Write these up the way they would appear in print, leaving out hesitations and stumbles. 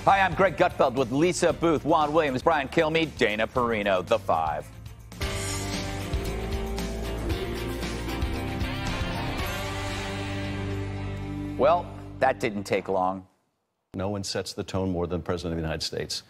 Hi, I'm Greg Gutfeld with Lisa Booth, Juan Williams, Brian Kilmeade, Dana Perino, The Five. Well, that didn't take long. No one sets the tone more than the President of the United States.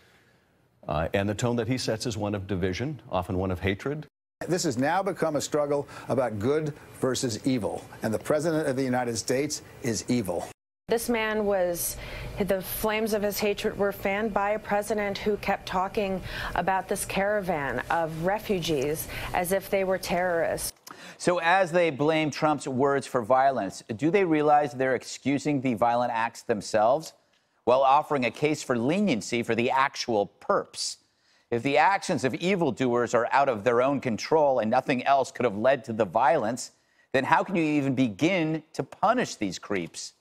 And the tone that he sets is one of division, often one of hatred. This has now become a struggle about good versus evil, and the President of the United States is evil. This man the flames of his hatred were fanned by a president who kept talking about this caravan of refugees as if they were terrorists. So as they blame Trump's words for violence, do they realize they're excusing the violent acts themselves while offering a case for leniency for the actual perps? If the actions of evildoers are out of their own control and nothing else could have led to the violence, then how can you even begin to punish these creeps?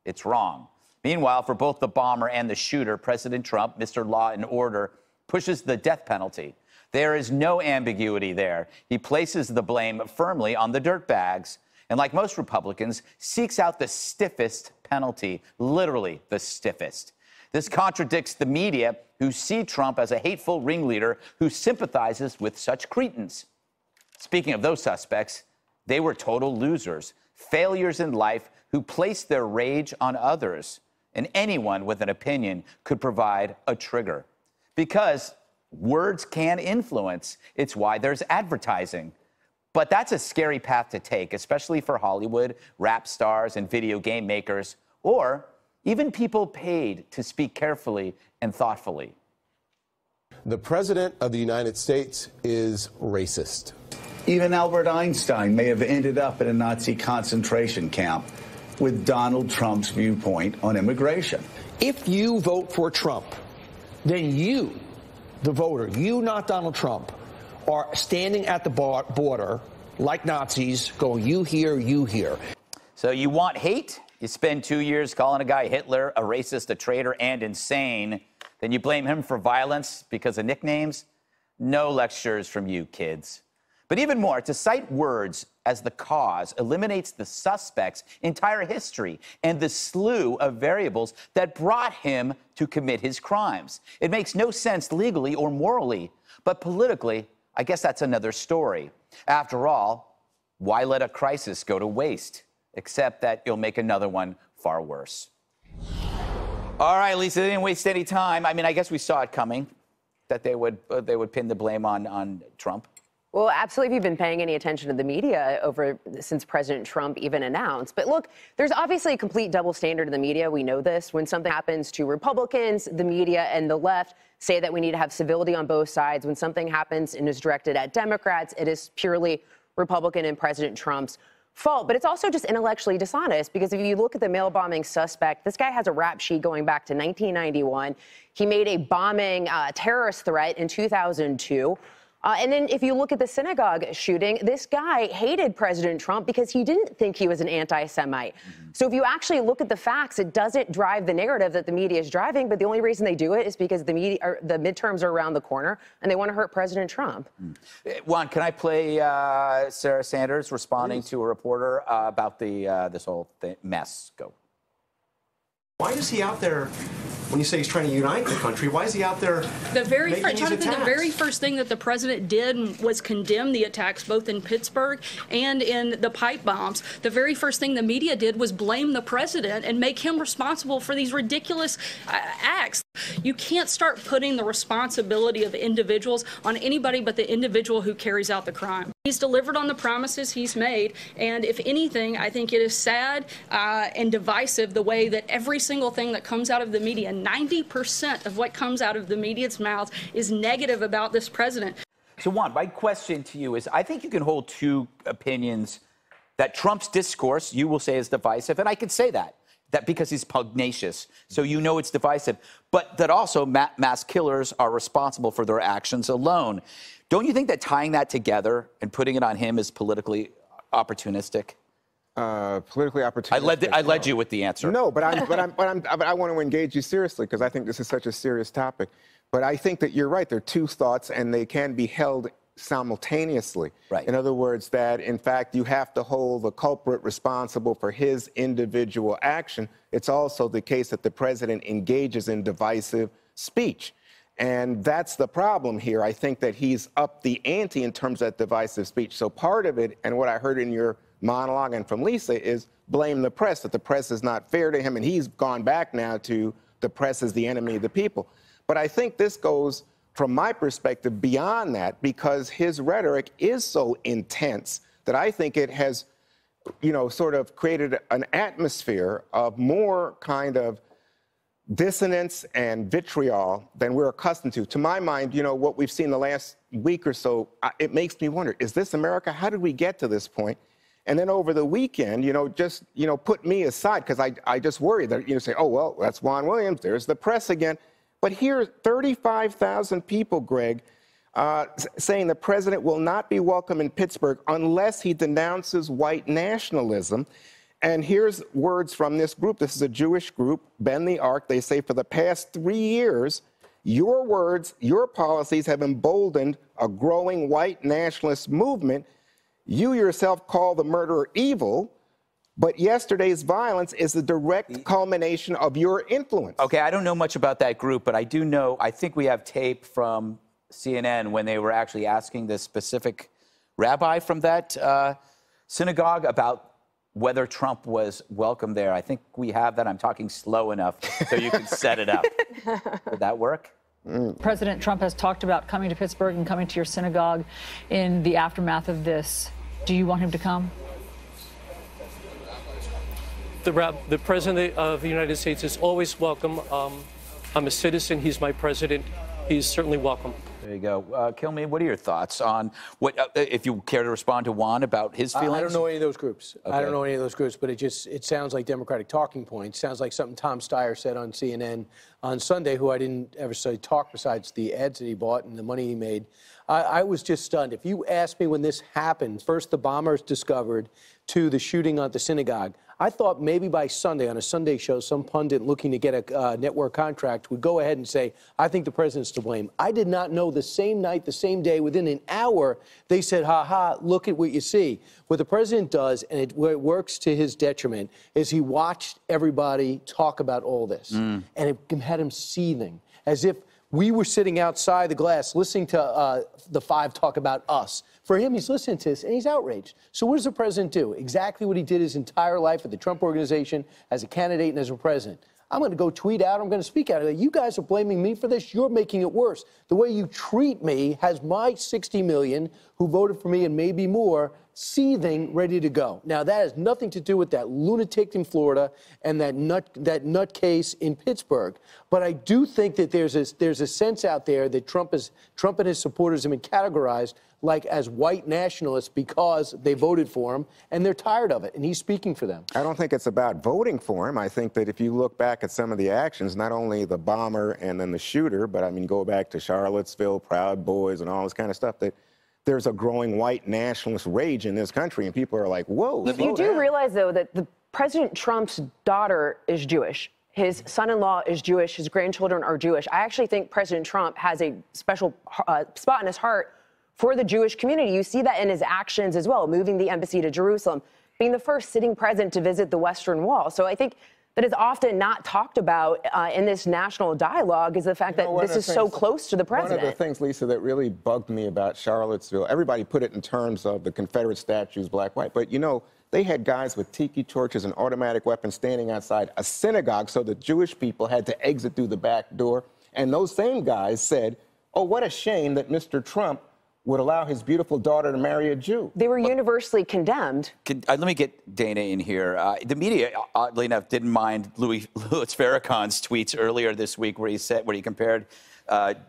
It's wrong. Meanwhile, for both the bomber and the shooter, President Trump, Mr. Law and Order, pushes the death penalty. There is no ambiguity there. He places the blame firmly on the dirtbags, and like most Republicans, seeks out the stiffest penalty, literally the stiffest. This contradicts the media, who see Trump as a hateful ringleader who sympathizes with such cretins. Speaking of those suspects, they were total losers, failures in life who placed their rage on others. And anyone with an opinion could provide a trigger. Because words can influence. It's why there's advertising. But that's a scary path to take, especially for Hollywood, rap stars, and video game makers, or even people paid to speak carefully and thoughtfully. The President of the United States is racist. Even Albert Einstein may have ended up in a Nazi concentration camp with Donald Trump's viewpoint on immigration. If you vote for Trump, then you, the voter, you, not Donald Trump, are standing at the border like Nazis going, you here, you here. So you want hate? You spend 2 years calling a guy Hitler, a racist, a traitor, and insane. Then you blame him for violence because of nicknames? No lectures from you, kids. But even more, to cite words as the cause eliminates the suspect's entire history and the slew of variables that brought him to commit his crimes. It makes no sense legally or morally, but politically, I guess that's another story. After all, why let a crisis go to waste? Except that you'll make another one far worse. All right, Lisa, they didn't waste any time. I mean, I guess we saw it coming, that they would pin the blame on Trump. Well, absolutely, if you've been paying any attention to the media since President Trump even announced. But look, there's obviously a complete double standard in the media. We know this. When something happens to Republicans, the media and the left say that we need to have civility on both sides. When something happens and is directed at Democrats, it is purely Republican and President Trump's fault. But it's also just intellectually dishonest, because if you look at the mail bombing suspect, this guy has a rap sheet going back to 1991. He made a bombing terrorist threat in 2002. And then if you look at the synagogue shooting, this guy hated President Trump because he didn't think he was an anti-Semite. So if you actually look at the facts, it doesn't drive the narrative that the media is driving. But the only reason they do it is because the midterms are around the corner and they want to hurt President Trump. Juan, can I play Sarah Sanders responding to a reporter about this whole mess? Go. Why is he out there? When you say he's trying to unite the country, why is he out there the very making first thing that the president did was condemn the attacks both in Pittsburgh and in the pipe bombs. The very first thing the media did was blame the president and make him responsible for these ridiculous acts. You can't start putting the responsibility of individuals on anybody but the individual who carries out the crime. He's delivered on the promises he's made, and if anything, I think it is sad and divisive the way that every single thing that comes out of the media, 90% of what comes out of the media's mouth is negative about this president. So, Juan, my question to you is, I think you can hold two opinions, that Trump's discourse, you will say, is divisive, and I can say that because he's pugnacious, so you know it's divisive, but that also mass killers are responsible for their actions alone. Don't you think that tying that together and putting it on him is politically opportunistic? Politically opportunistic. I led you with the answer. No, but I want to engage you seriously, because I think this is such a serious topic. But I think that you're right. There are two thoughts, and they can be held simultaneously. Right. In other words, that in fact you have to hold the culprit responsible for his individual action. It's also the case that the president engages in divisive speech. And that's the problem here. I think that he's upped the ante in terms of that divisive speech. So part of it, and what I heard in your monologue and from Lisa, is blame the press, that the press is not fair to him, and he's gone back now to the press as the enemy of the people. But I think this goes, from my perspective, beyond that, because his rhetoric is so intense that I think it has, you know, sort of created an atmosphere of more kind of dissonance and vitriol than we're accustomed to. To my mind, you know, what we've seen the last week or so, it makes me wonder, is this America? How did we get to this point? And then over the weekend, you know, just, you know, put me aside, because I just worry that, you know, say, oh, well, that's Juan Williams, there's the press again. But here, 35,000 people, Greg, saying the president will not be welcome in Pittsburgh unless he denounces white nationalism. And here's words from this group. This is a Jewish group, Bend the Arc. They say, for the past 3 years, your words, your policies have emboldened a growing white nationalist movement. You yourself call the murderer evil, but yesterday's violence is the direct culmination of your influence. Okay, I don't know much about that group, but I do know, I think we have tape from CNN when they were actually asking the specific rabbi from that synagogue about whether Trump was welcome there. I think we have that. I'm talking slow enough so you can set it up. Would that work? President Trump has talked about coming to Pittsburgh and coming to your synagogue in the aftermath of this. Do you want him to come? The President of the United States is always welcome. I'm a citizen. He's my president. He's certainly welcome. There you go. Kilmeade, what are your thoughts on what, if you care to respond to Juan about his feelings? I don't know any of those groups. Okay. I don't know any of those groups, but it sounds like Democratic talking points. Sounds like something Tom Steyer said on CNN on Sunday, who I didn't ever say talk besides the ads that he bought and the money he made. I was just stunned. If you asked me when this happened, first the bombers discovered to the shooting at the synagogue, I thought maybe by Sunday, on a Sunday show, some pundit looking to get a network contract would go ahead and say, I think the president's to blame. I did not know the same night, the same day, within an hour, they said, ha, look at what you see. What the president does, and it works to his detriment, is he watched everybody talk about all this. And it had him seething, as if we were sitting outside the glass listening to the five talk about us. For him, he's listening to this, and he's outraged. So what does the president do? Exactly what he did his entire life at the Trump Organization, as a candidate and as a president. I'm going to go tweet out. I'm going to speak out. You guys are blaming me for this. You're making it worse. The way you treat me has my 60 million who voted for me and maybe more seething, ready to go. Now, that has nothing to do with that lunatic in Florida and that nutcase in Pittsburgh. But I do think that there's a sense out there that Trump and his supporters have been categorized like as white nationalists because they voted for him, and they're tired of it, and he's speaking for them. I don't think it's about voting for him. I think that if you look back at some of the actions, not only the bomber and then the shooter, but I mean, go back to Charlottesville, Proud Boys, and all this kind of stuff, that there's a growing white nationalist rage in this country, and people are like, whoa. You do realize, though, that the President Trump's daughter is Jewish. His son-in-law is Jewish. His grandchildren are Jewish. I actually think President Trump has a special spot in his heart for the Jewish community. You see that in his actions as well, moving the embassy to Jerusalem, being the first sitting president to visit the Western Wall. So I think that is often not talked about in this national dialogue is the fact that this is so close to the president. One of the things, Lisa, that really bugged me about Charlottesville, everybody put it in terms of the Confederate statues, black, white, but you know, they had guys with tiki torches and automatic weapons standing outside a synagogue so the Jewish people had to exit through the back door. And those same guys said, oh, what a shame that Mr. Trump would allow his beautiful daughter to marry a Jew. They were universally condemned. Let me get Dana in here. The media, oddly enough, didn't mind Louis Farrakhan's tweets earlier this week where he compared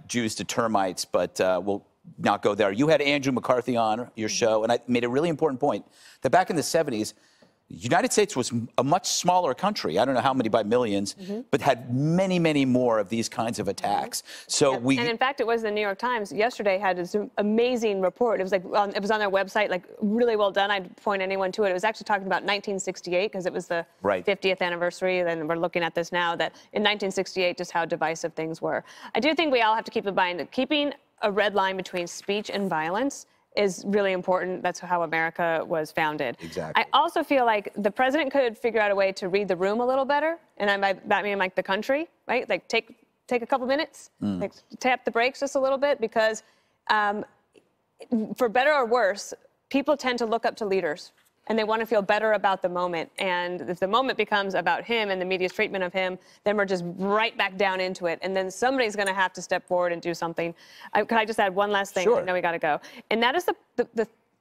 Jews to termites, but we'll not go there. You had Andrew McCarthy on your show, and I made a really important point that back in the 70s, the United States was a much smaller country. I don't know how many by millions, but had many, many more of these kinds of attacks. So and in fact, it was the New York Times yesterday had this amazing report. It was like it was on their website, like really well done. I'd point anyone to it. It was actually talking about 1968 because it was the 50th anniversary. And we're looking at this now that in 1968, just how divisive things were. I do think we all have to keep in mind that keeping a red line between speech and violence is really important. That's how America was founded. Exactly. I also feel like the president could figure out a way to read the room a little better, and by that mean like the country, right? Like take a couple minutes, like tap the brakes just a little bit, because for better or worse, people tend to look up to leaders. And they want to feel better about the moment. And if the moment becomes about him and the media's treatment of him, then we're just right back down into it. And then somebody's going to have to step forward and do something. Can I just add one last thing? Sure. I know we got to go. And that is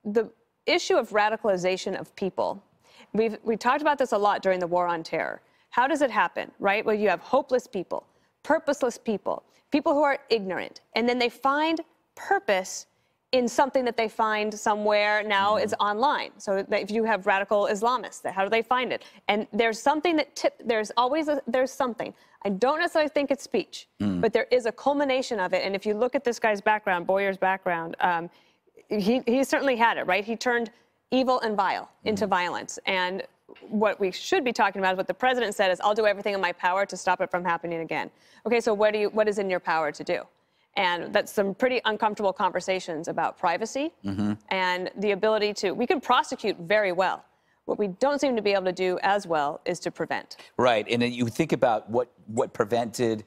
the issue of radicalization of people. We talked about this a lot during the War on Terror. How does it happen, right? Well, you have hopeless people, purposeless people, people who are ignorant, and then they find purpose in something that they find somewhere now is online. So if you have radical Islamists, how do they find it? And there's something there's something. I don't necessarily think it's speech, but there is a culmination of it. And if you look at this guy's background, Baier's background, he certainly had it, right? He turned evil and vile into violence. And what we should be talking about is what the president said is, I'll do everything in my power to stop it from happening again. Okay, so what is in your power to do? And that's some pretty uncomfortable conversations about privacy and the ability to, we can prosecute very well. What we don't seem to be able to do as well is to prevent. Right, and then you think about what prevented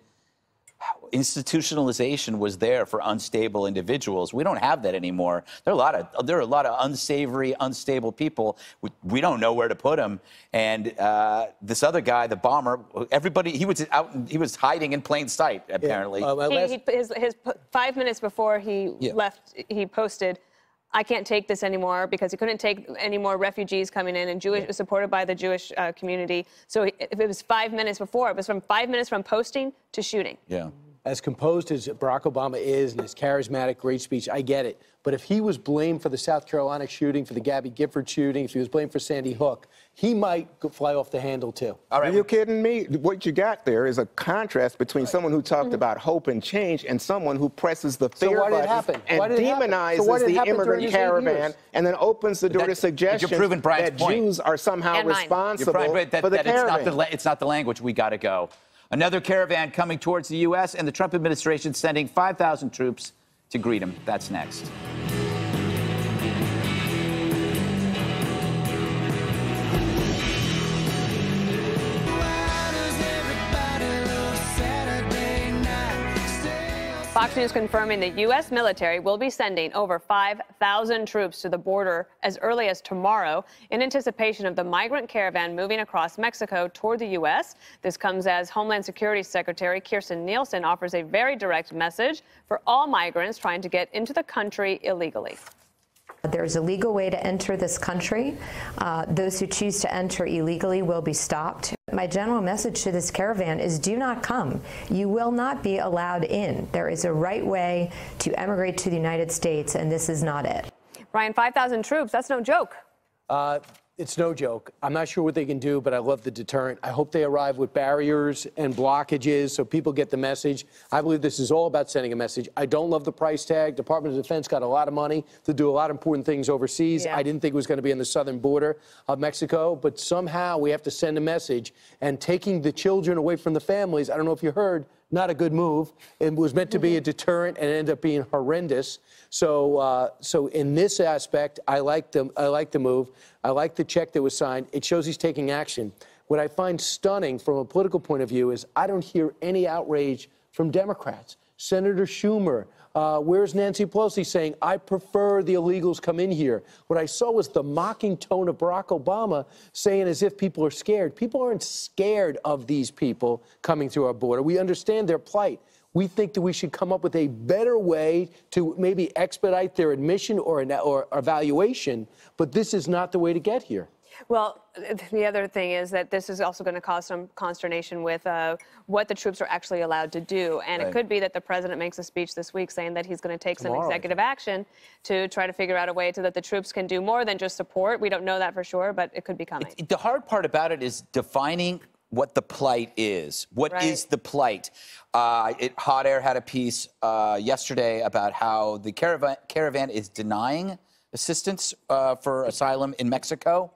institutionalization was there for unstable individuals. We don't have that anymore. There are a lot of unsavory, unstable people. We don't know where to put them. And this other guy, the bomber, everybody, he was hiding in plain sight, apparently. His 5 minutes before he left, he posted, I can't take this anymore, because he couldn't take any more refugees coming in, and supported by the Jewish community. So if it was 5 minutes before, it was from 5 minutes from posting to shooting. Yeah. As composed as Barack Obama is and his charismatic, great speech, I get it. But if he was blamed for the South Carolina shooting, for the Gabby Gifford shooting, if he was blamed for Sandy Hook, he might fly off the handle, too. All right. Are you kidding me? What you got there is a contrast between someone who talked about hope and change and someone who presses the fear button and demonizes the immigrant caravan and then opens the door to suggestions that Jews are somehow responsible for the caravan. It's not the language. We got to go. Another caravan coming towards the U.S., and the Trump administration sending 5,000 troops to greet him. That's next. Fox News confirming the U.S. military will be sending over 5,000 troops to the border as early as tomorrow in anticipation of the migrant caravan moving across Mexico toward the U.S. This comes as Homeland Security Secretary Kirstjen Nielsen offers a very direct message for all migrants trying to get into the country illegally. There's a legal way to enter this country. Those who choose to enter illegally will be stopped. My general message to this caravan is do not come. You will not be allowed in. There is a right way to emigrate to the United States, and this is not it. Ryan, 5,000 troops, that's no joke. It's no joke. I'm not sure what they can do, but I love the deterrent. I hope they arrive with barriers and blockages so people get the message. I believe this is all about sending a message. I don't love the price tag. Department of Defense got a lot of money to do a lot of important things overseas. Yeah. I didn't think it was going to be on the southern border of Mexico, but somehow we have to send a message. And taking the children away from the families, I don't know if you heard, not a good move. It was meant to be a deterrent and it ended up being horrendous. So in this aspect, I like the move. I like the check that was signed. It shows he's taking action. What I find stunning from a political point of view is I don't hear any outrage from Democrats. Senator Schumer, where's Nancy Pelosi saying, I prefer the illegals come in here? What I saw was the mocking tone of Barack Obama saying as if people are scared. People aren't scared of these people coming through our border. We understand their plight. We think that we should come up with a better way to maybe expedite their admission or evaluation, but this is not the way to get here. Well, the other thing is that this is also going to cause some consternation with what the troops are actually allowed to do. And it could be that the president makes a speech this week saying that he's going to take some executive action to try to figure out a way that the troops can do more than just support. We don't know that for sure, but it could be coming. The hard part about it is defining what the plight is. What is the plight? Hot Air had a piece yesterday about how the caravan is denying assistance for asylum in Mexico.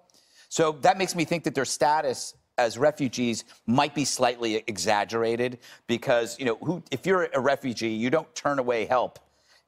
So that makes me think that their status as refugees might be slightly exaggerated because, you know, if you're a refugee, you don't turn away help.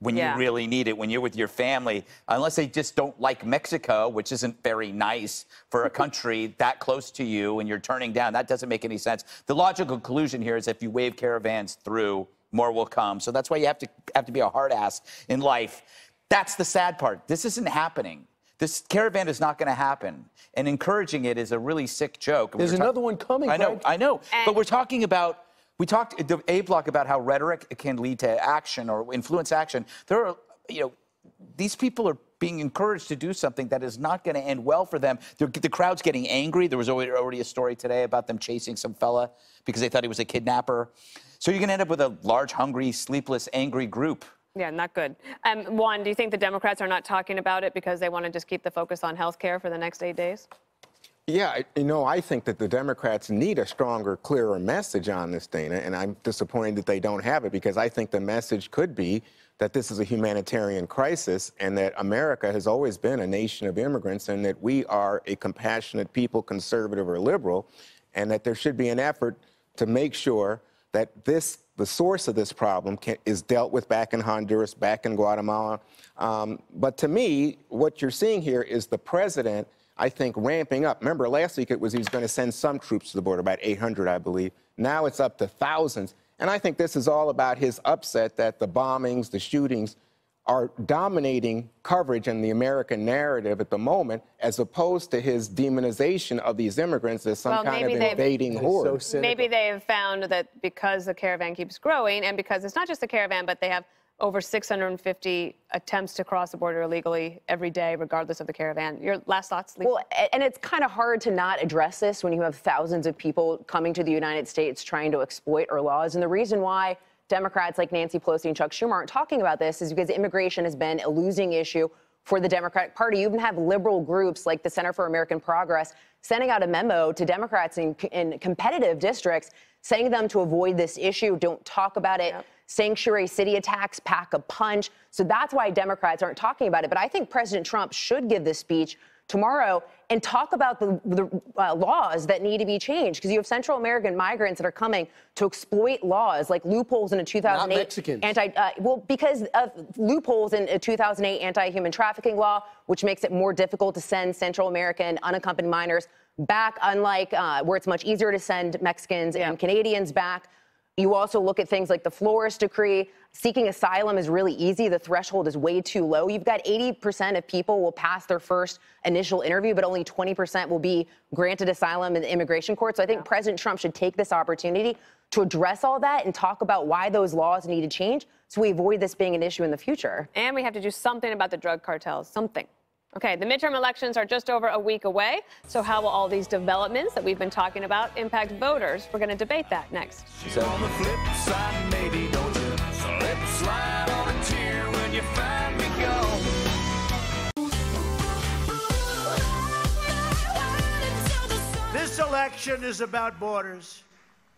when you really need it, when you're with your family, unless they just don't like Mexico, which isn't very nice for a country that close to you and you're turning down. That doesn't make any sense. The logical conclusion here is if you wave caravans through, more will come. So that's why you have to be a hard ass in life. That's the sad part. This isn't happening. This caravan is not going to happen. And encouraging it is a really sick joke. There's another one coming, I know, Greg. I know. But we're talking about, we talked at the A block about how rhetoric can lead to action or influence action. There are, these people are being encouraged to do something that is not going to end well for them. The crowd's getting angry. There was already a story today about them chasing some fella because they thought he was a kidnapper. So you're going to end up with a large, hungry, sleepless, angry group. Yeah, not good. Juan, do you think the Democrats are not talking about it because they want to just keep the focus on health care for the next 8 days? Yeah, I think that the Democrats need a stronger, clearer message on this, Dana, and I'm disappointed that they don't have it because I think the message could be that this is a humanitarian crisis and that America has always been a nation of immigrants and that we are a compassionate people, conservative or liberal, and that there should be an effort to make sure that the source of this problem is dealt with back in Honduras, back in Guatemala. But to me, what you're seeing here is the president, I think, ramping up. Remember, last week he was going to send some troops to the border, about 800, I believe. Now it's up to thousands. And I think this is all about his upset that the bombings, the shootings, are dominating coverage in the American narrative at the moment, as opposed to his demonization of these immigrants as some kind of invading horde. So maybe they have found that because the caravan keeps growing, and because it's not just the caravan, but they have over 650 attempts to cross the border illegally every day, regardless of the caravan. Your last thoughts, Lisa? Well, and it's kind of hard to not address this when you have thousands of people coming to the United States trying to exploit our laws. And the reason why Democrats like Nancy Pelosi and Chuck Schumer aren't talking about this is because immigration has been a losing issue for the Democratic Party. You even have liberal groups like the Center for American Progress sending out a memo to Democrats in competitive districts saying to them to avoid this issue, don't talk about it. Yep. Sanctuary city attacks, pack a punch. So that's why Democrats aren't talking about it. But I think President Trump should give this speech tomorrow and talk about the laws that need to be changed, because you have Central American migrants that are coming to exploit laws like loopholes in a 2008 Not Mexicans. Because of loopholes in a 2008 anti-human trafficking law, which makes it more difficult to send Central American unaccompanied minors back, unlike where it's much easier to send Mexicans and Canadians back. You also look at things like the Flores decree. Seeking asylum is really easy. The threshold is way too low. You've got 80% of people will pass their first initial interview, but only 20% will be granted asylum in the immigration court. So I think President Trump should take this opportunity to address all that and talk about why those laws need to change so we avoid this being an issue in the future. And we have to do something about the drug cartels, something. Okay, the midterm elections are just over a week away. So how will all these developments that we've been talking about impact voters? We're going to debate that next. On the flip side, maybe don't you slip slide on a tear when you find me gone. This election is about borders,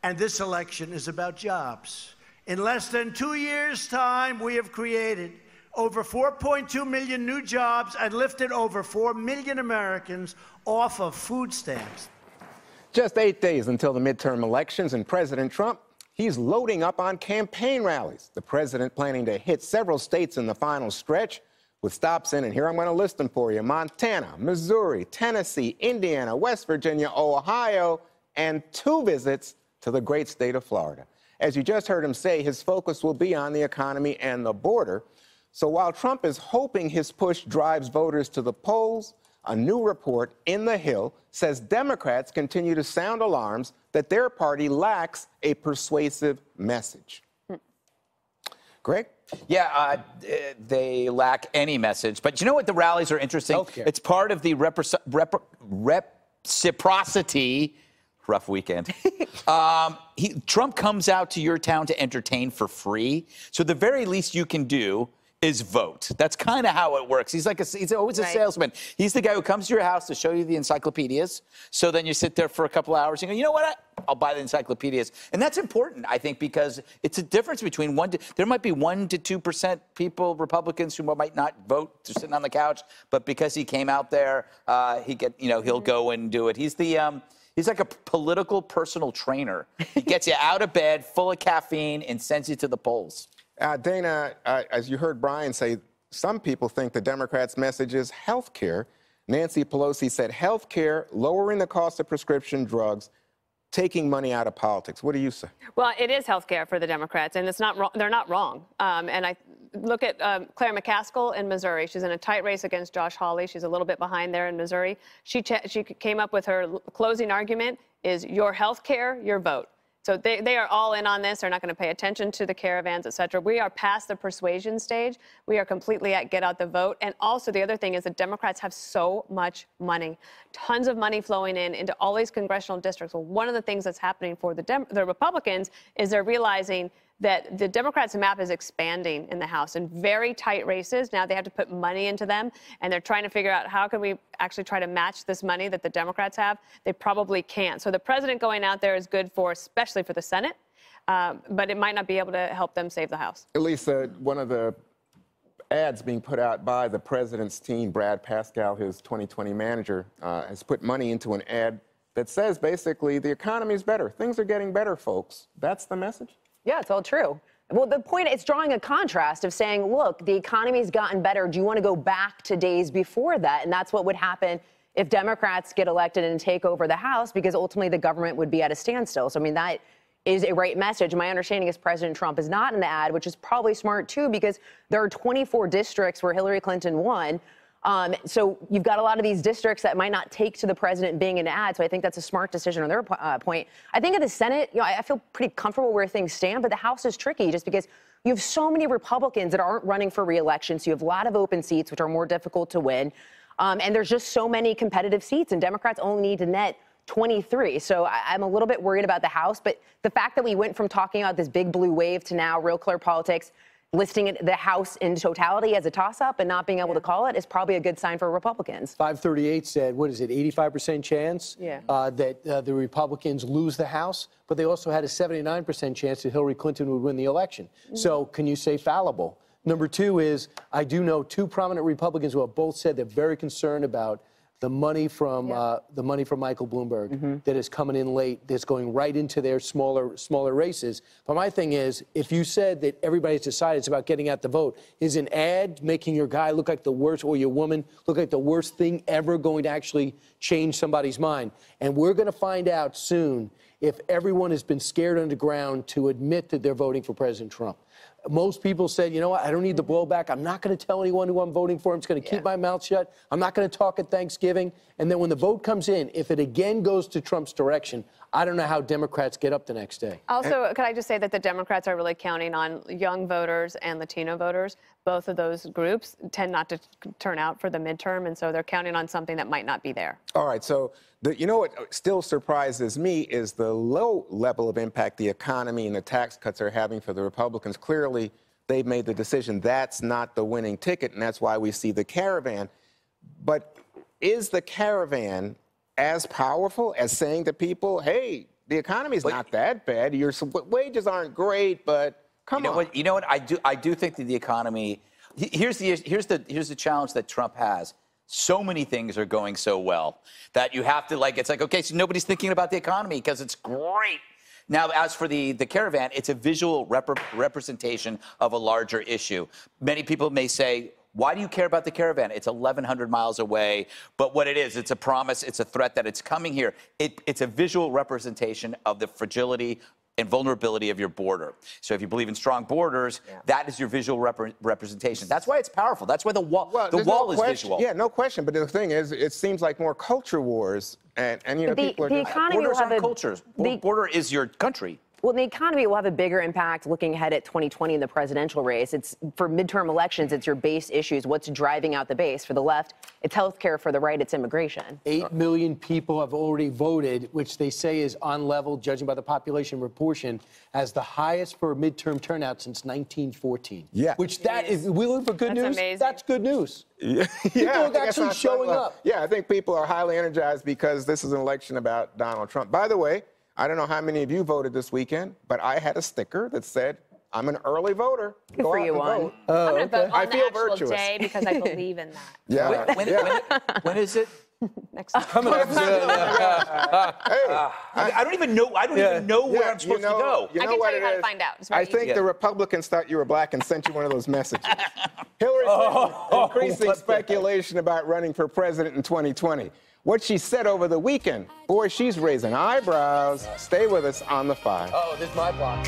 and this election is about jobs. In less than 2 years' time, we have created over 4.2 million new jobs and lifted over 4 million Americans off of food stamps. Just 8 days until the midterm elections, and President Trump, he's loading up on campaign rallies. The president planning to hit several states in the final stretch with stops in, and here I'm going to list them for you: Montana, Missouri, Tennessee, Indiana, West Virginia, Ohio, and 2 visits to the great state of Florida. As you just heard him say, his focus will be on the economy and the border. So while Trump is hoping his push drives voters to the polls, a new report in The Hill says Democrats continue to sound alarms that their party lacks a persuasive message. Greg? Yeah, they lack any message. But you know what? The rallies are interesting. Healthcare. It's part of the reciprocity. Rough weekend. Trump comes out to your town to entertain for free. So the very least you can do is vote. That's kind of how it works. He's always a salesman. He's the guy who comes to your house to show you the encyclopedias. So then you sit there for a couple hours and you go, you know what? I'll buy the encyclopedias. And that's important, I think, because it's a difference between there might be 1 to 2% people, Republicans, who might not vote. They're sitting on the couch. But because he came out there, he'll go and do it. He's like a political personal trainer. He gets you out of bed, full of caffeine, and sends you to the polls. Dana, as you heard Brian say, some people think the Democrats' message is health care. Nancy Pelosi said health care, lowering the cost of prescription drugs, taking money out of politics. What do you say? Well, it is health care for the Democrats, and it's not wrong. They're not wrong. And I look at Claire McCaskill in Missouri. She's in a tight race against Josh Hawley. She's a little bit behind there in Missouri. She came up with her closing argument is your health care, your vote. So they are all in on this. They're not going to pay attention to the caravans, et cetera. We are past the persuasion stage. We are completely at get out the vote. And also the other thing is that Democrats have so much money, tons of money flowing into all these congressional districts. Well, one of the things that's happening for the Republicans is they're realizing that the Democrats' map is expanding in the House in very tight races. Now they have to put money into them, and they're trying to figure out how can we actually try to match this money that the Democrats have. They probably can't. So the president going out there is good for, especially for the Senate, but it might not be able to help them save the House. Lisa, one of the ads being put out by the president's team, Brad Pascal, his 2020 manager, has put money into an ad that says basically the economy is better. Things are getting better, folks. That's the message? Yeah, it's all true. Well, the point, it's drawing a contrast of saying, look, the economy's gotten better. Do you want to go back to days before that? And that's what would happen if Democrats get elected and take over the House, because ultimately the government would be at a standstill. So, I mean, that is a right message. My understanding is President Trump is not in the ad, which is probably smart, too, because there are 24 districts where Hillary Clinton won. So you've got a lot of these districts that might not take to the president being an ad. So I think that's a smart decision on their point. I think in the Senate, I feel pretty comfortable where things stand, but the House is tricky just because you have so many Republicans that aren't running for re-election. So you have a lot of open seats, which are more difficult to win. And there's just so many competitive seats, and Democrats only need to net 23. So I'm a little bit worried about the House. But the fact that we went from talking about this big blue wave to now real clear politics, listing the House in totality as a toss-up and not being able to call it is probably a good sign for Republicans. 538 said, what is it, 85% chance that the Republicans lose the House, but they also had a 79% chance that Hillary Clinton would win the election. So can you say fallible? Number two is, I do know two prominent Republicans who have both said they're very concerned about the money from Michael Bloomberg that is coming in late, that's going right into their smaller races. But my thing is, if you said that everybody's decided it's about getting out the vote, is an ad making your guy look like the worst, or your woman look like the worst thing ever going to actually change somebody's mind? And we're going to find out soon if everyone has been scared underground to admit that they're voting for President Trump. Most people said, you know what, I don't need the blowback. I'm not going to tell anyone who I'm voting for. I'm just going to keep my mouth shut. I'm not going to talk at Thanksgiving. And then when the vote comes in, if it again goes to Trump's direction, I don't know how Democrats get up the next day. Also, could I just say that the Democrats are really counting on young voters and Latino voters. Both of those groups tend not to turn out for the midterm, and so they're counting on something that might not be there. All right, so you know what still surprises me is the low level of impact the economy and the tax cuts are having for the Republicans. Clearly, they've made the decision that's not the winning ticket, and that's why we see the caravan. But is the caravan as powerful as saying to people, hey, the economy's not that bad, your wages aren't great, but come on. You know what? I do think that the economy. Here's the challenge that Trump has. So many things are going so well that you have to it's like, okay, so nobody's thinking about the economy because it's great. Now, as for the caravan, it's a visual representation of a larger issue. Many people may say, why do you care about the caravan? It's 1,100 miles away. But what it is, it's a promise, it's a threat that it's coming here. It's a visual representation of the fragility and vulnerability of your border. So if you believe in strong borders, that is your visual representation. That's why it's powerful. That's why the wall is visual. Yeah, no question. But the thing is, it seems like more culture wars. And you know, people are just... Borders aren't cultures. Border is your country. Well, the economy will have a bigger impact looking ahead at 2020 in the presidential race. It's for midterm elections, it's your base issues. What's driving out the base? For the left, it's health care. For the right, it's immigration. 8 million people have already voted, which they say is on level, judging by the population proportion, as the highest for midterm turnout since 1914. Yeah. Which that is, we look for good news. Amazing. That's good news. Yeah. People are actually showing up. Yeah, I think people are highly energized because this is an election about Donald Trump. By the way, I don't know how many of you voted this weekend, but I had a sticker that said, I'm an early voter. Good for you, Juan. I'm going to vote on I the feel actual virtuous. day because I believe in that. Yeah. When is it? Next Coming up soon. I don't even know. I don't even know where I'm supposed to go. You know I can what tell you how to is? find out. It's I very think easy. the Republicans thought you were black and sent you one of those messages. Hillary Clinton increasing speculation about running for president in 2020. What she said over the weekend. Boy, she's raising eyebrows. Stay with us on The Five. Oh, this is my block.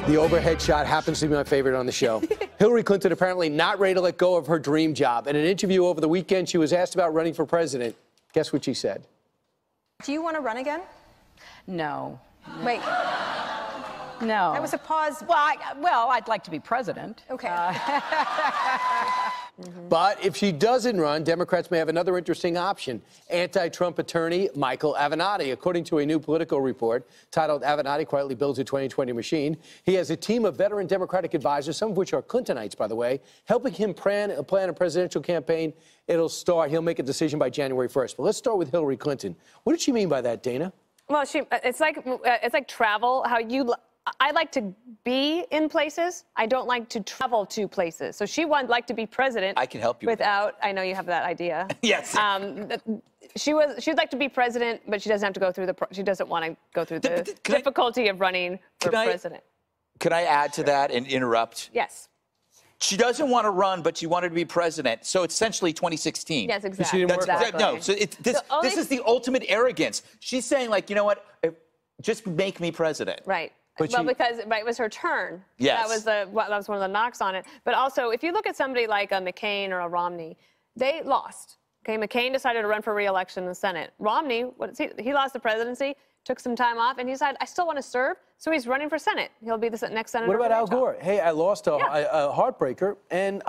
The overhead shot happens to be my favorite on the show. Hillary Clinton apparently not ready to let go of her dream job. In an interview over the weekend, she was asked about running for president. Guess what she said? Do you want to run again? No. Wait. No. That was a pause. Well, I'd like to be president. Okay. But if she doesn't run, Democrats may have another interesting option. Anti-Trump attorney Michael Avenatti, according to a new Politico report titled "Avenatti Quietly Builds a 2020 Machine." He has a team of veteran Democratic advisors, some of which are Clintonites, by the way, helping him plan a presidential campaign. He'll make a decision by January 1st. But let's start with Hillary Clinton. What did she mean by that, Dana? Well, it's like travel. I like to be in places. I don't like to travel to places. So she would like to be president. I can help you without. I know you have that idea. Yes. She'd like to be president, but she doesn't have to go through she doesn't want to go through the difficulty of running for president. Could I add to that and interrupt? Yes. She doesn't want to run, but she wanted to be president. So it's essentially 2016. Yes, exactly. No, so this is the ultimate arrogance. She's saying, like, you know what? Just make me president. Right. Because it was her turn. Yes. That was one of the knocks on it. But also, if you look at somebody like a McCain or a Romney, they lost. Okay, McCain decided to run for re-election in the Senate. Romney, he lost the presidency, took some time off, and he decided, I still want to serve, so he's running for Senate. He'll be the next senator. What about Al Gore? Hey, I lost a heartbreaker, and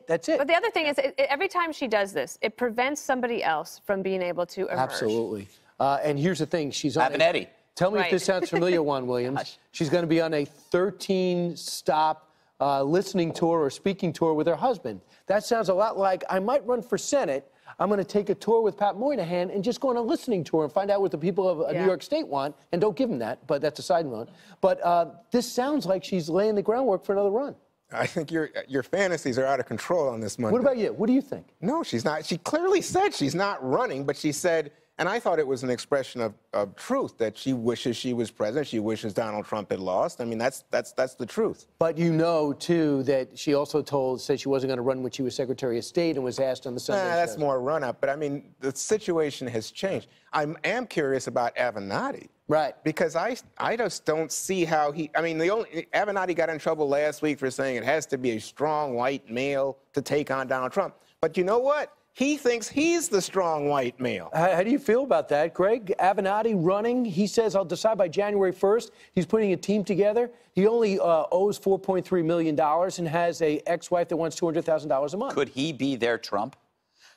that's it. But the other thing is, every time she does this, it prevents somebody else from being able to emerge. Absolutely. And here's the thing. She's on Avenatti. Tell me if this sounds familiar, Juan Williams. She's going to be on a 13-stop listening tour or speaking tour with her husband. That sounds a lot like, I might run for Senate. I'm going to take a tour with Pat Moynihan and just go on a listening tour and find out what the people of New York State want. And don't give them that, but that's a side note. But this sounds like she's laying the groundwork for another run. I think your fantasies are out of control on this Monday. What about you? What do you think? No, she's not. She clearly said she's not running, but she said, and I thought it was an expression of truth, that she wishes she was president. She wishes Donald Trump had lost. I mean, that's the truth. But you know, too, that she also said she wasn't going to run when she was Secretary of State and was asked on the Sunday show. That's more run-up. But, I mean, the situation has changed. I am curious about Avenatti. Right. Because I just don't see how Avenatti got in trouble last week for saying it has to be a strong white male to take on Donald Trump. But you know what? He thinks he's the strong white male. How do you feel about that, Greg? Avenatti running. He says, I'll decide by January 1st. He's putting a team together. He only owes $4.3 million and has a ex-wife that wants $200,000 a month. Could he be their Trump?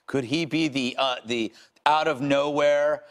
Could he be the out of nowhere,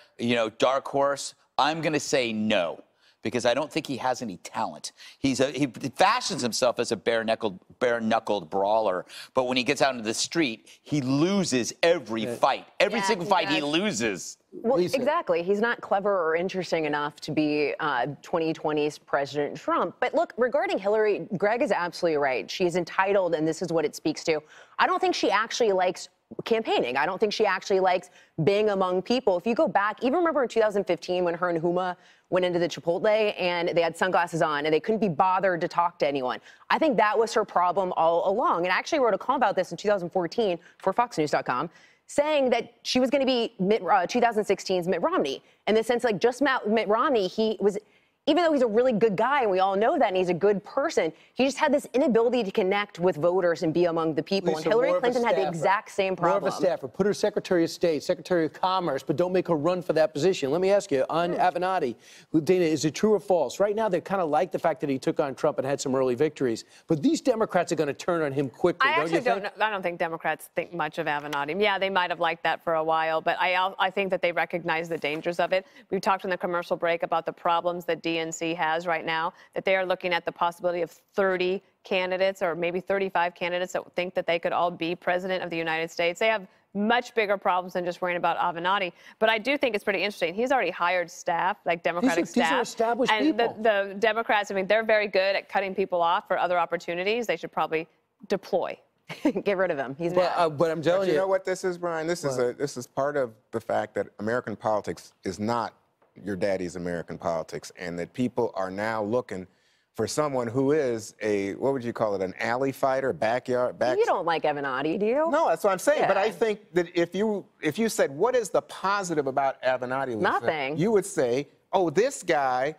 dark horse? I'm going to say no, because I don't think he has any talent. He fashions himself as a bare-knuckled brawler, but when he gets out into the street, he loses every fight. Every single fight he loses. Well, exactly. He's not clever or interesting enough to be 2020's President Trump. But look, regarding Hillary, Greg is absolutely right. She is entitled, and this is what it speaks to. I don't think she actually likes campaigning. I don't think she actually likes being among people. If you go back, even remember in 2015 when her and Huma went into the Chipotle and they had sunglasses on and they couldn't be bothered to talk to anyone. I think that was her problem all along. And I actually wrote a column about this in 2014 for FoxNews.com, saying that she was going to be 2016's Mitt Romney. In the sense, like, just Mitt Romney, he was, even though he's a really good guy, and we all know that, and he's a good person, he just had this inability to connect with voters and be among the people. Lisa, and Hillary Clinton had the exact same problem. More of a staffer. Put her Secretary of State, Secretary of Commerce, but don't make her run for that position. Let me ask you, on Avenatti, Dana, is it true or false? Right now, they kind of like the fact that he took on Trump and had some early victories, but these Democrats are going to turn on him quickly, I don't think Democrats think much of Avenatti. Yeah, they might have liked that for a while, but I think that they recognize the dangers of it. We talked in the commercial break about the problems that DNC has right now, that they are looking at the possibility of 30 candidates or maybe 35 candidates that think that they could all be president of the United States. They have much bigger problems than just worrying about Avenatti. But I do think it's pretty interesting. He's already hired staff, like Democratic staff. These are established and people. The Democrats, I mean, they're very good at cutting people off for other opportunities. They should probably deploy. Get rid of him. He's bad. But I'm telling you know what this is, Brian? This is part of the fact that American politics is not your daddy's American politics, and that people are now looking for someone who is a, what would you call it, an alley fighter, backyard. You don't like Avenatti, do you? No, that's what I'm saying. Yeah. But I think that if you said, what is the positive about Avenatti, Lisa? Nothing. You would say, oh, this guy,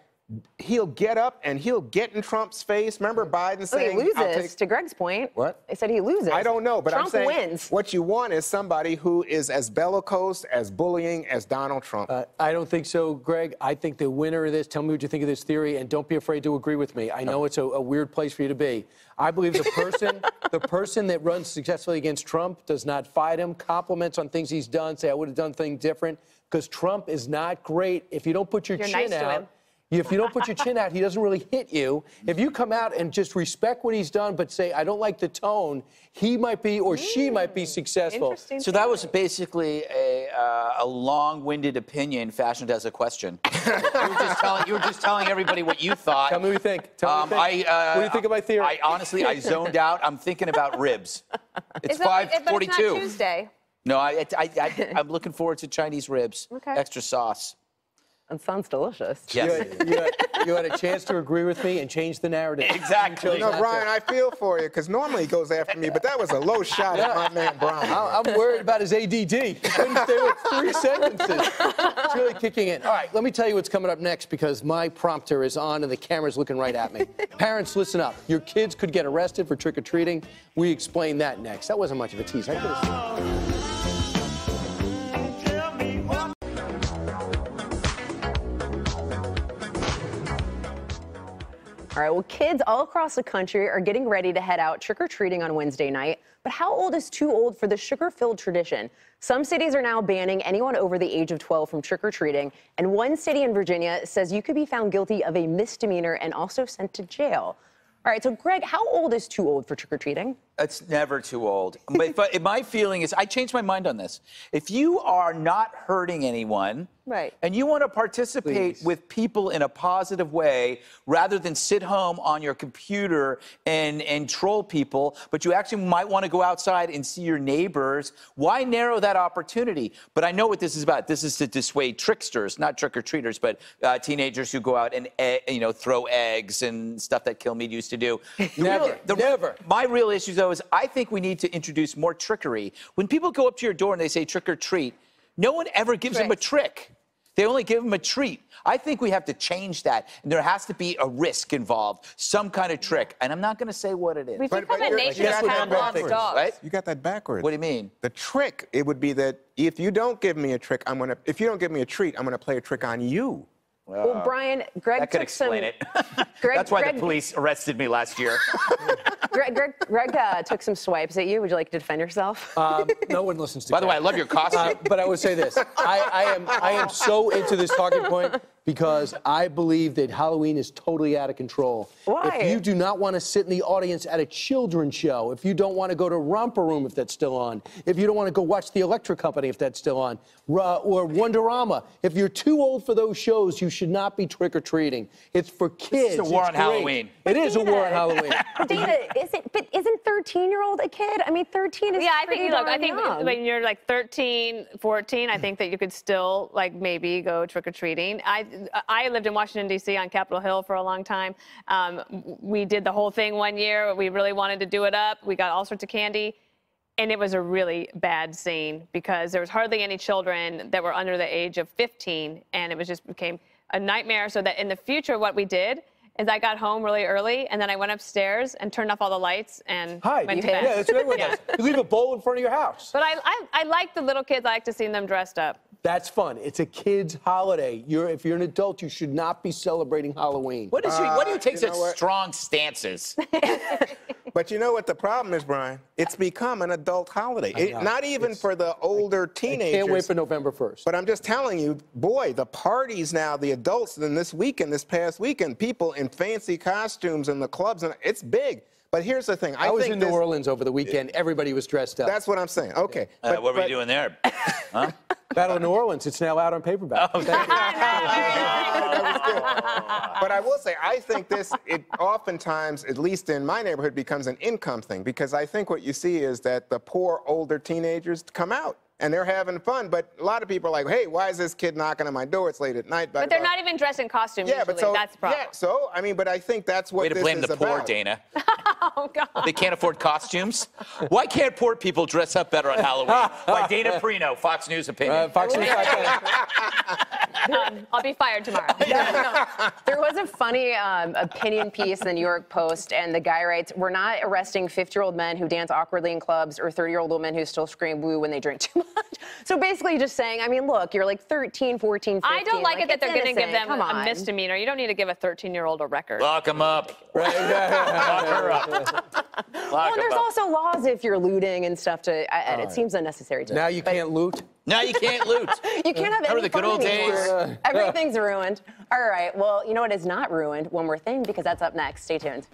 he'll get up and he'll get in Trump's face. Remember Biden saying, he loses, to Greg's point. What? They said he loses. I don't know, but Trump I'm saying wins. what you want is somebody who is as bellicose, as bullying as Donald Trump. I don't think so, Greg. I think the winner of this, tell me what you think of this theory, and don't be afraid to agree with me. I know it's a weird place for you to be. I believe the person that runs successfully against Trump does not fight him, compliments on things he's done, say, I would have done things different, because Trump is not great. If you don't put your chin out, if you don't put your chin out, he doesn't really hit you. If you come out and just respect what he's done, but say, I don't like the tone, he might be or she might be successful. So that was basically a long-winded opinion fashioned as a question. you were just telling everybody what you thought. Tell me what you think. What do you think of my theory? I honestly zoned out. I'm thinking about ribs. It's 5:42. But it's not Tuesday. No, I'm looking forward to Chinese ribs. Okay. Extra sauce. That sounds delicious. Yes. You had a chance to agree with me and change the narrative. Exactly. You know, Brian, I feel for you, because normally he goes after me, but that was a low shot at my man, Brian. I'm worried about his ADD. He couldn't stay with 3 sentences. It's really kicking in. All right, let me tell you what's coming up next, because my prompter is on and the camera's looking right at me. Parents, listen up. Your kids could get arrested for trick-or-treating. We explain that next. That wasn't much of a tease. I could have seen. All right, well, kids all across the country are getting ready to head out trick-or-treating on Wednesday night. But how old is too old for the sugar-filled tradition? Some cities are now banning anyone over the age of 12 from trick-or-treating. And one city in Virginia says you could be found guilty of a misdemeanor and also sent to jail. All right, so Greg, how old is too old for trick-or-treating? It's never too old. But my feeling is, I changed my mind on this. If you are not hurting anyone, right, and you want to participate with people in a positive way, rather than sit home on your computer and troll people, but you actually might want to go outside and see your neighbors, why narrow that opportunity? But I know what this is about. This is to dissuade tricksters, not trick-or-treaters, but teenagers who go out and throw eggs and stuff that Kilmeade used to do. Never. My real issue, though, is I think we need to introduce more trickery. When people go up to your door and they say trick or treat, no one ever gives them a trick. They only give them a treat. I think we have to change that, and there has to be a risk involved, some kind of trick, and I'm not going to say what it is. We become a nation of Pavlov's dogs. Right? You got that backwards. What do you mean? The trick, it would be that if you don't give me a trick, if you don't give me a treat, I'm gonna play a trick on you. Well, Brian, Greg that could took explain some... it. Greg, That's why the police arrested me last year. Greg took some swipes at you. Would you like to defend yourself? No one listens to By the way, I love your costume. But I would say this. I am so into this talking point because I believe that Halloween is totally out of control. Why? If you do not want to sit in the audience at a children's show, if you don't want to go to Romper Room if that's still on, if you don't want to go watch The Electric Company if that's still on, or Wonderama, if you're too old for those shows, you should not be trick-or-treating. It's for kids. It's a war on Halloween. It is a war on Halloween. Dana, but isn't 13-year-old a kid? I mean, 13 is I think when you're like 13, 14, I think that you could still maybe go trick-or-treating. I lived in Washington, D.C. on Capitol Hill for a long time. We did the whole thing one year. We really wanted to do it up. We got all sorts of candy. And it was a really bad scene because there was hardly any children that were under the age of 15. And it just became a nightmare. So that in the future, what we did is I got home really early, and then I went upstairs and turned off all the lights and went to bed. Yeah, that's what everyone does. You leave a bowl in front of your house. But I like the little kids. I like to see them dressed up. That's fun. It's a kid's holiday. If you're an adult, you should not be celebrating Halloween. What do you take such strong stances? But you know what the problem is, Brian? It's become an adult holiday. Not even for the older teenagers. I can't wait for November 1st. But I'm just telling you, boy, the parties now, the adults, then this past weekend, people in fancy costumes and the clubs, and it's big. But here's the thing. I was in New Orleans over the weekend. Everybody was dressed up. That's what I'm saying. Okay. What were you doing there? Huh? Battle of New Orleans. It's now out on paperback. Oh, that was good. But I will say, I think it oftentimes, at least in my neighborhood, becomes an income thing, because I think what you see is that the poor older teenagers come out. And they're having fun, but a lot of people are like, hey, why is this kid knocking on my door? It's late at night. But they're not even dressed in costume usually. But so, that's the problem. Yeah, so, I mean, but I think that's what Way to this blame is the poor, about. Dana. Oh, God. They can't afford costumes? Why can't poor people dress up better on Halloween? By Dana Perino, Fox News opinion. Fox News. I'll be fired tomorrow. There was a funny opinion piece in the New York Post, and the guy writes, we're not arresting 50-year-old men who dance awkwardly in clubs or 30-year-old women who still scream woo when they drink too much. So basically just saying, I mean, look, you're like 13, 14, 15. I don't like it that they're going to give them Come a on. misdemeanor. You don't need to give a 13-year-old a record. Lock him up. Lock her up. Well, and there's also laws if you're looting and stuff and it seems unnecessary to Now you can't loot? Now you can't loot. You can't have Remember any the good fun old anymore. days? Everything's ruined. All right, well, you know what is not ruined? One more thing, because that's up next. Stay tuned.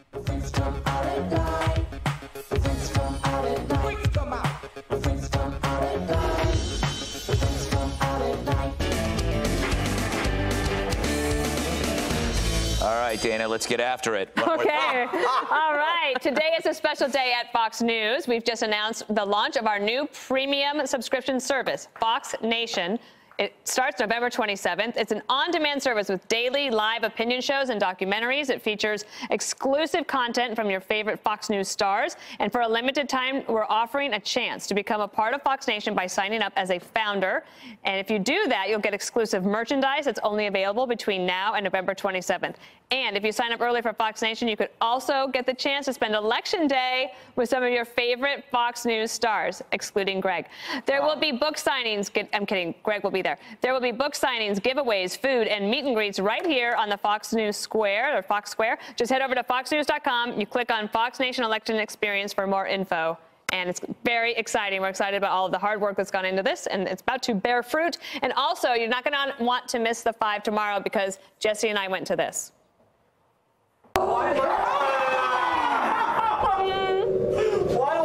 All right, Dana, let's get after it. Okay. All right. Today is a special day at Fox News. We've just announced the launch of our new premium subscription service, Fox Nation. It starts November 27th. It's an on-demand service with daily live opinion shows and documentaries. It features exclusive content from your favorite Fox News stars. And for a limited time, we're offering a chance to become a part of Fox Nation by signing up as a founder. And if you do that, you'll get exclusive merchandise that's only available between now and November 27th. And if you sign up early for Fox Nation, you could also get the chance to spend Election Day with some of your favorite Fox News stars, excluding Greg. There will be book signings. I'm kidding. Greg will be there. There will be book signings, giveaways, food, and meet and greets right here on the Fox News Square, or Fox Square. Just head over to foxnews.com. You click on Fox Nation Election Experience for more info. And it's very exciting. We're excited about all of the hard work that's gone into this, and it's about to bear fruit. And also, you're not going to want to miss the 5 tomorrow, because Jesse and I went to this. Why do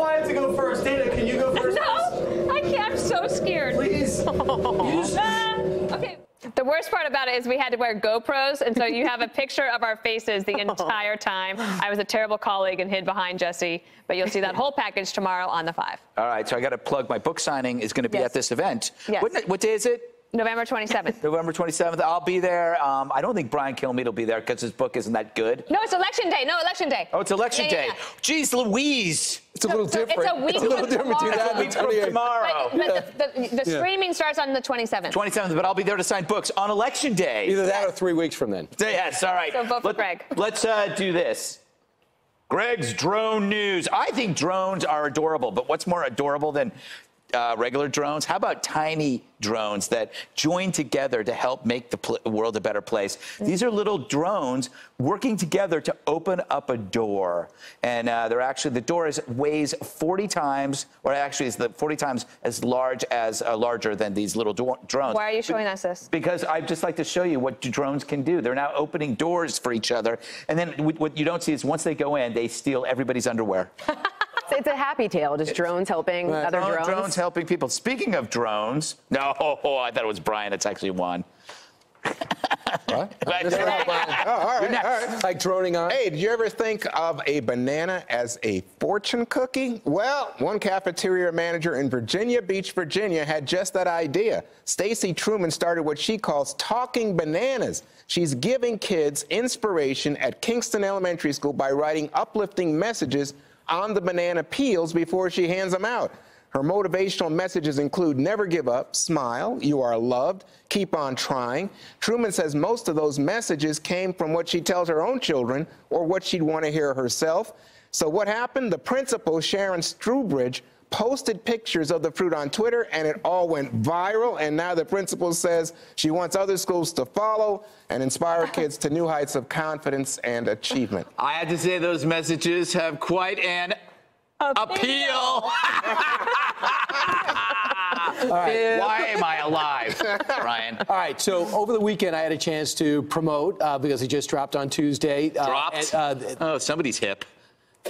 I have to go first? Dana, can you go first? No, I can't. I'm so scared. Please. Okay. The worst part about it is we had to wear GoPros, and so you have a picture of our faces the entire time. I was a terrible colleague and hid behind Jesse, but you'll see that whole package tomorrow on the 5. All right, so I got to plug my book signing is going to be at this event. Yes. What day is it? November 27th. November 27th. I'll be there. I don't think Brian Kilmeade will be there because his book isn't that good. No, it's Election Day. No, Election Day. Oh, it's Election Day. Jeez Louise. It's a little different. It's a week from tomorrow. But the screening starts on the 27th. 27th, but I'll be there to sign books on Election Day. Either that or 3 weeks from then. Yes, all right. So vote for Greg. Let's do this. Greg's drone news. I think drones are adorable, but what's more adorable than regular drones? How about tiny drones that join together to help make the world a better place? These are little drones working together to open up a door. And the door weighs 40 times, or actually is 40 times as larger than these little drones. Why are you showing us this? Because I'd just like to show you what drones can do. They're now opening doors for each other. And then what you don't see is once they go in, they steal everybody's underwear. It's a happy tale. Just drones helping other drones. Drones helping people. Speaking of drones, I thought it was Brian. It's actually Juan. What? All right. Like droning on. Hey, did you ever think of a banana as a fortune cookie? Well, one cafeteria manager in Virginia Beach, Virginia, had just that idea. Stacy Truman started what she calls Talking Bananas. She's giving kids inspiration at Kingston Elementary School by writing uplifting messages on the banana peels before she hands them out. Her motivational messages include never give up, smile, you are loved, keep on trying. Truman says most of those messages came from what she tells her own children or what she'd want to hear herself. So what happened? The principal, Sharon Strubridge, posted pictures of the fruit on Twitter, and it all went viral. And now the principal says she wants other schools to follow and inspire kids to new heights of confidence and achievement. I had to say those messages have quite an appeal. Why am I alive, Ryan? All right, so over the weekend, I had a chance to promote, because he just dropped on Tuesday. Somebody's hip.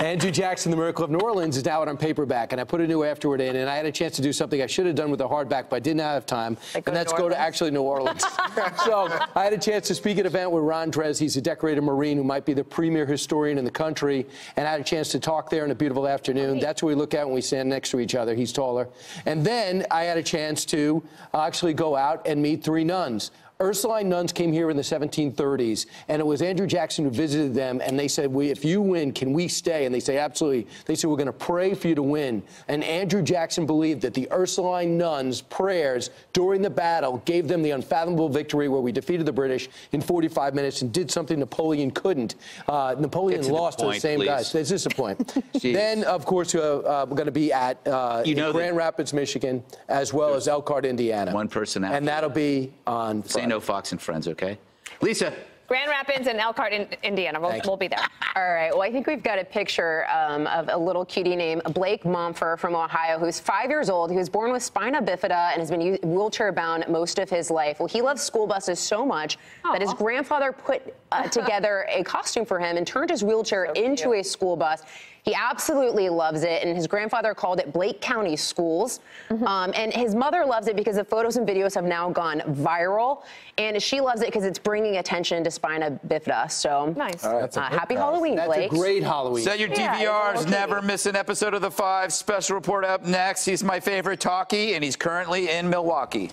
Andrew Jackson, The Miracle of New Orleans, is now out on paperback, and I put a new afterword in, and I had a chance to do something I should have done with the hardback, but I didn't have time, and that's go to actually New Orleans. So I had a chance to speak at an event with Ron Drez. He's a decorated Marine who might be the premier historian in the country, and I had a chance to talk there on a beautiful afternoon. That's what we look at when we stand next to each other. He's taller. And then I had a chance to actually go out and meet 3 nuns. Ursuline nuns came here in the 1730s, and it was Andrew Jackson who visited them, and they said, if you win, can we stay? And they say, absolutely. They said, we're going to pray for you to win. And Andrew Jackson believed that the Ursuline nuns' prayers during the battle gave them the unfathomable victory where we defeated the British in 45 minutes and did something Napoleon couldn't. Napoleon lost to the same guys. This is the point. Then, of course, we're going to be at Grand Rapids, Michigan, as well as Elkhart, Indiana. One person out. And that'll be on Friday. No Fox and Friends, okay? Lisa. Grand Rapids and Elkhart, Indiana. We'll be there. All right. Well, I think we've got a picture of a little cutie named Blake Momfer from Ohio, who's 5 years old. He was born with spina bifida and has been wheelchair-bound most of his life. Well, he loves school buses so much that his grandfather put together a costume for him and turned his wheelchair into a school bus. He absolutely loves it, and his grandfather called it Blake County Schools. And his mother loves it because the photos and videos have now gone viral, and she loves it because it's bringing attention to spina bifida. So nice. Happy Halloween, Blake. That's a great Halloween. Set your DVRs. Never miss an episode of The Five. Special report up next. He's my favorite talkie, and he's currently in Milwaukee.